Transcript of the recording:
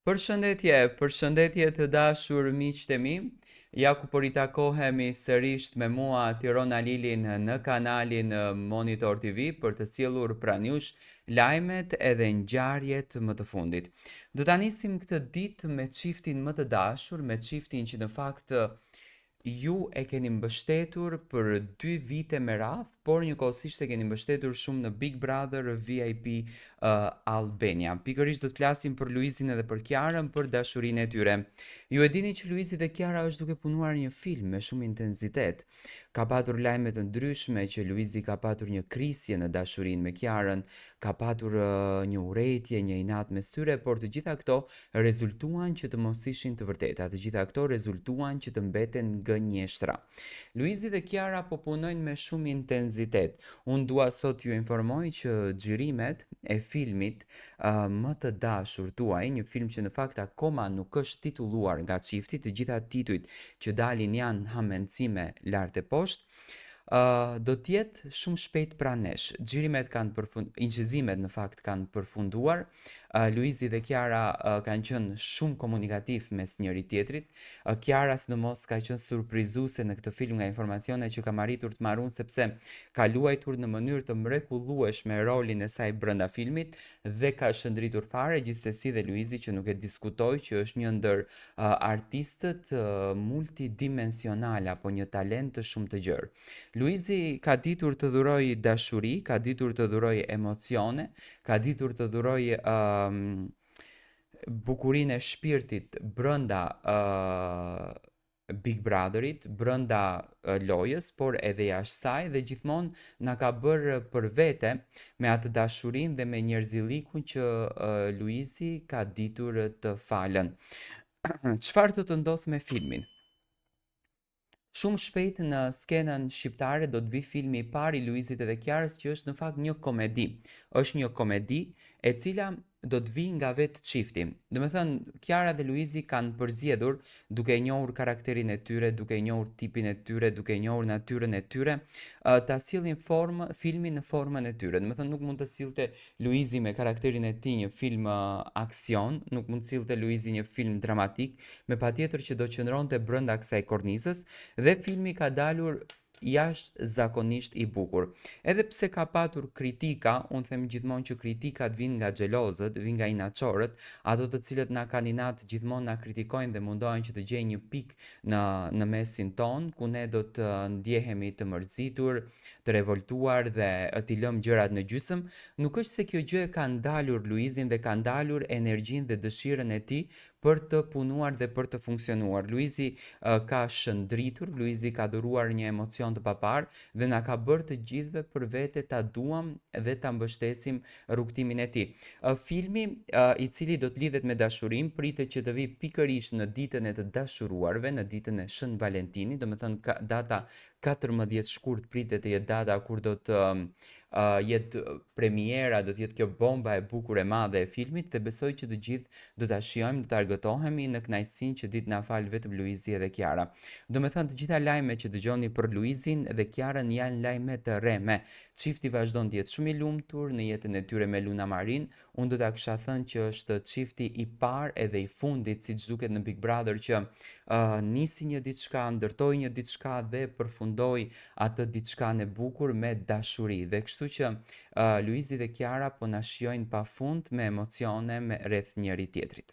Përshëndetje të dashur miqtë e mi. Ja ku po ritakohemi sërish me mua Tirona Lilin në kanalin Monitor TV për të sjellur pranë jush lajmet edhe ngjarjet më të fundit. Do ta nisim këtë ditë me çiftin më të dashur, me çiftin që në fakt ju e keni mbështetur për 2 vite me radh, por njëkohësisht e keni mbështetur shumë në Big Brother VIP Albania. Pikërisht do të flasim për Luizin edhe për Kiarën, për dashurinë e tyre. Ju e dini që Luizi dhe Kiara është duke punuar një film me shumë intensitet. Ka patur lajme të ndryshme që Luizi ka patur një krisje në dashurinë me Kiarën, ka patur një urrëtie, një inat mes tyre, por të gjitha këto rezultuan që të mos ishin të vërteta. Të gjitha këto rezultuan që të mbeten gënjeshtra. Luizi dhe Kiara po punojnë me shumë intensitet. Unë dua sot ju informoj që xhirimet e filmit më të dashur tuaj, një film që në fakt akoma nuk është titulluar nga çifti, të gjitha titujt që dalin janë hamendësime lart e poshtë, do t'jetë shumë shpejt pranë nesh. Xhirimet incëzimet në fakt kanë përfunduar. Luizi dhe Kiara kanë qenë shumë komunikativ mes njëri tjetrit. Kiara sidomos ka qenë surprizuese në këtë film nga informacionet që kam arritur të marrun, sepse ka luajtur në mënyrë të mrekullueshme rolin e saj brenda filmit dhe ka shëndritur fare, gjithsesi dhe Luizi që nuk e diskutoj që është një ndër artistët multidimensional apo një talent të shumë të gjerë. Luizi ka ditur të dhuroj dashuri, ka ditur të dhuroj emocione, ka ditur të dhuroj bukurinë e shpirtit brenda Big Brotherit, brenda lojës, por edhe jashtë saj, dhe gjithmonë na ka bërë për vete me atë dashurinë dhe me njerëzillikun që Luizi ka ditur të falën. Çfarë do të ndodh me filmin? Shumë shpejt në skenën shqiptare do të vi filmi i parë i Luizit edhe Kiarës, që është në fakt një komedi. Është një komedi e cila do të vi nga vetë çifti. Do të thënë, Kiara dhe Luizi kanë përzgjedhur, duke e njohur karakterin e tyre, duke e njohur tipin e tyre, duke e njohur natyrën e tyre, ta sillin filmin në formën e tyre. Do të thënë, nuk mund të sillte Luizi me karakterin e tij një film aksion, nuk mund të sillte Luizi një film dramatik, me patjetër që do qëndronte brenda kësaj kornizës, dhe filmi ka dalur jashtë zakonisht i bukur. Edhe pse ka patur kritika, unë them gjithmonë që kritikat vinë nga xhelozët, vinë nga inaçorët, ato të cilët na kanë inat gjithmonë na kritikojnë dhe mundohen që të gjejnë një pikë në mesin ton, ku ne do të ndjehemi të mërzitur, të revoltuar dhe t'i lëmë gjërat në gjysmë. Nuk është se kjo gjë e ka ndalur Luizin dhe ka ndalur energjinë dhe dëshirën e tij për të punuar dhe për të funksionuar. Luizi ka shëndritur, Luizi ka dhuruar një emocion të papar dhe na ka bërë të gjithëve për vete ta duam dhe ta mbështesim rrugtimin e tij. Filmi i cili do të lidhet me dashurinë pritet që të vi pikërisht në ditën e të dashuruarve, në ditën e Shën Valentinit, domethënë data 14 shkurt pritet të jetë data kur do të jetë premiera, do të jetë kjo bomba e bukur e madhe e filmit, dhe besoj që të gjithë do ta shijojmë, do të argëtohemi në kënaqësinë që ditë na fal vetëm Luizi edhe Kiara. Do me thënë, të gjitha lajme që dëgjoni për Luizin dhe Kiarën janë lajme të rreme. Çifti vazhdon të jetë shumë i lumtur në jetën e tyre me Luna Marin. Unë do ta kisha thënë që është çifti i parë edhe i fundit, siç duket në Big Brother, që nisi një diçka, ndërtoi një diçka dhe përfundoi atë diçkan e bukur me dashuri. Dhe kështu që Luizi dhe Kiara po na shijojnë pafund me emocione rreth njëri tjetrit.